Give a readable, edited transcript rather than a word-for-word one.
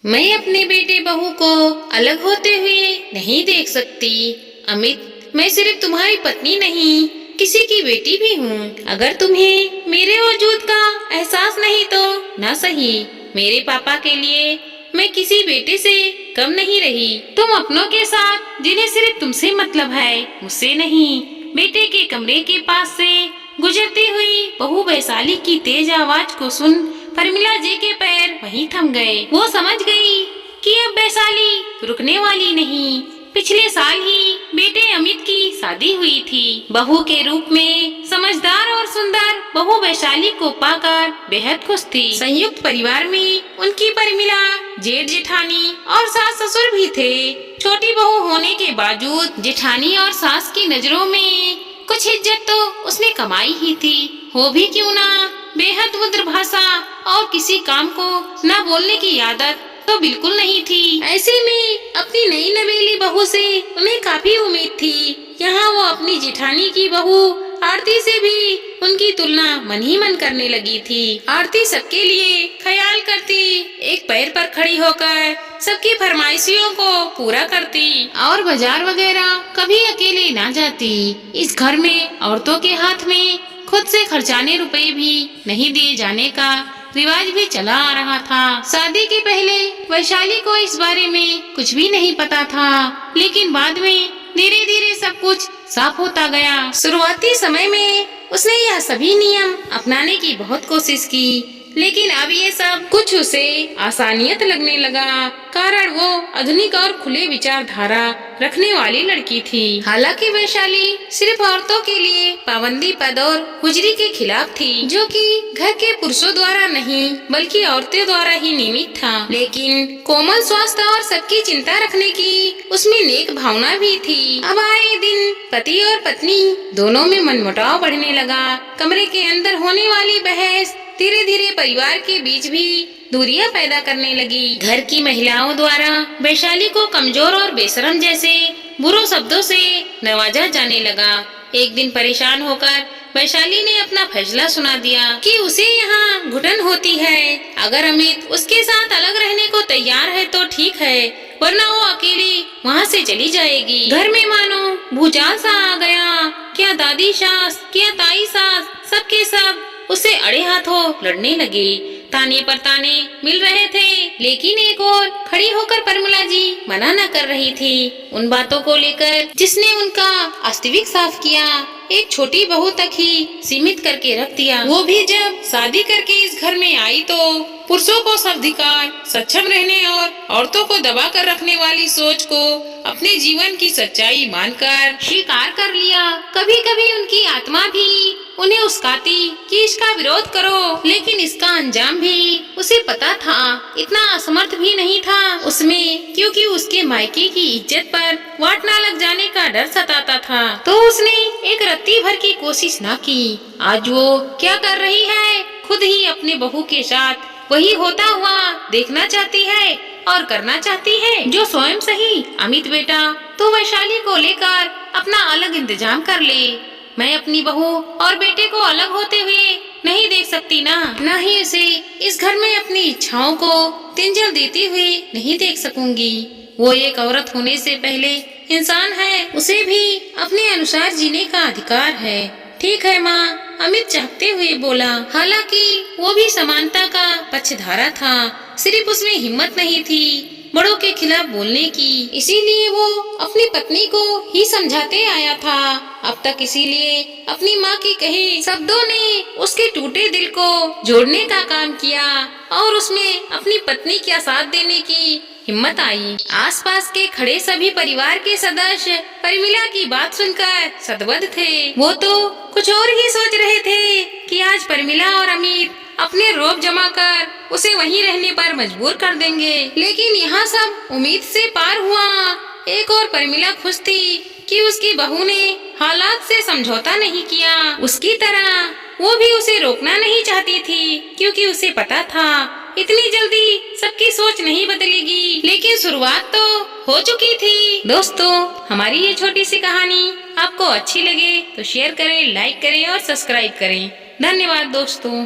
मैं अपने बेटे बहू को अलग होते हुए नहीं देख सकती। अमित, मैं सिर्फ तुम्हारी पत्नी नहीं, किसी की बेटी भी हूँ। अगर तुम्हें मेरे वजूद का एहसास नहीं तो ना सही, मेरे पापा के लिए मैं किसी बेटे से कम नहीं रही। तुम अपनों के साथ जिन्हें सिर्फ तुमसे मतलब है, मुझसे नहीं। बेटे के कमरे के पास से गुजरती हुई बहू वैशाली की तेज आवाज को सुन परमिला जी के पैर वहीं थम गए। वो समझ गई कि अब वैशाली रुकने वाली नहीं। पिछले साल ही बेटे अमित की शादी हुई थी। बहू के रूप में समझदार और सुंदर बहू वैशाली को पाकर बेहद खुश थी। संयुक्त परिवार में उनकी परमिला, जेठ जेठानी और सास ससुर भी थे। छोटी बहू होने के बावजूद जेठानी और सास की नजरों में कुछ इज्जत तो उसने कमाई ही थी। हो भी क्यों ना, बेहद मुद्र भाषा और किसी काम को न बोलने की आदत तो बिल्कुल नहीं थी। ऐसे में अपनी नई नवेली बहू से उन्हें काफी उम्मीद थी। यहाँ वो अपनी जेठानी की बहू आरती से भी उनकी तुलना मन ही मन करने लगी थी। आरती सबके लिए ख्याल करती, एक पैर पर खड़ी होकर सबकी फरमाइशियों को पूरा करती और बाजार वगैरह कभी अकेले ना जाती। इस घर में औरतों के हाथ में खुद से खर्चाने रुपए भी नहीं दिए जाने का रिवाज भी चला आ रहा था। शादी के पहले वैशाली को इस बारे में कुछ भी नहीं पता था, लेकिन बाद में धीरे धीरे सब कुछ साफ होता गया। शुरुआती समय में उसने यह सभी नियम अपनाने की बहुत कोशिश की, लेकिन अब ये सब कुछ उसे आसानियत लगने लगा, कारण वो आधुनिक और खुले विचारधारा रखने वाली लड़की थी। हालांकि वैशाली सिर्फ औरतों के लिए पाबंदी पद और हुजरी के खिलाफ थी, जो कि घर के पुरुषों द्वारा नहीं बल्कि औरतों द्वारा ही नियमित था। लेकिन कोमल स्वास्थ्य और सबकी चिंता रखने की उसमें नेक भावना भी थी। अब आए दिन पति और पत्नी दोनों में मनमुटाव बढ़ने लगा। कमरे के अंदर होने वाली बहस धीरे धीरे परिवार के बीच भी दूरियां पैदा करने लगी। घर की महिलाओं द्वारा वैशाली को कमजोर और बेशरम जैसे बुरे शब्दों से नवाजा जाने लगा। एक दिन परेशान होकर वैशाली ने अपना फैसला सुना दिया कि उसे यहाँ घुटन होती है। अगर अमित उसके साथ अलग रहने को तैयार है तो ठीक है, वरना वो अकेली वहाँ से चली जाएगी। घर में मानो भूचाल सा आ गया। क्या दादी सास, क्या ताई सास, सबके सब उसे अड़े हाथों लड़ने लगे। ताने पर ताने मिल रहे थे, लेकिन एक और खड़ी होकर परमिला जी मना न कर रही थी उन बातों को लेकर जिसने उनका वास्तविक साफ किया एक छोटी बहू तक ही सीमित करके रख दिया। वो भी जब शादी करके इस घर में आई तो पुरुषों को सर्वाधिकार, सक्षम रहने और औरतों को दबा कर रखने वाली सोच को अपने जीवन की सच्चाई मानकर स्वीकार कर लिया। कभी कभी उनकी आत्मा भी उन्हें उस्काती कि इसका विरोध करो, लेकिन इसका अंजाम भी उसे पता था। इतना असमर्थ भी नहीं था उसमें, क्योंकि उसके मायके की इज्जत पर वाट न लग जाने का डर सताता था। तो उसने एक रत्ती भर की कोशिश न की। आज वो क्या कर रही है, खुद ही अपने बहू के साथ वही होता हुआ देखना चाहती है और करना चाहती है जो स्वयं सही। अमित बेटा, तो वैशाली को लेकर अपना अलग इंतजाम कर ले। मैं अपनी बहू और बेटे को अलग होते हुए नहीं देख सकती ना, न ही उसे इस घर में अपनी इच्छाओं को तिंजल देते हुए नहीं देख सकूंगी। वो एक औरत होने से पहले इंसान है, उसे भी अपने अनुसार जीने का अधिकार है। ठीक है माँ, अमित चाहते हुए बोला। हालांकि वो भी समानता का पक्षधारा था, सिर्फ उसमें हिम्मत नहीं थी बड़ों के खिलाफ बोलने की। इसीलिए वो अपनी पत्नी को ही समझाते आया था अब तक। इसीलिए अपनी माँ के कहे शब्दों ने उसके टूटे दिल को जोड़ने का काम किया और उसमें अपनी पत्नी का साथ देने की हिम्मत आई। आसपास के खड़े सभी परिवार के सदस्य परमिला की बात सुनकर सदबद्ध थे। वो तो कुछ और ही सोच रहे थे कि आज परमिला और अमित अपने रोब जमा कर उसे वहीं रहने पर मजबूर कर देंगे, लेकिन यहाँ सब उम्मीद से पार हुआ। एक और परमिला खुश थी कि उसकी बहू ने हालात से समझौता नहीं किया। उसकी तरह वो भी उसे रोकना नहीं चाहती थी, क्योंकि उसे पता था इतनी जल्दी सबकी सोच नहीं बदलेगी। लेकिन शुरुआत तो हो चुकी थी। दोस्तों, हमारी ये छोटी सी कहानी आपको अच्छी लगे तो शेयर करें, लाइक करें और सब्सक्राइब करें। धन्यवाद दोस्तों।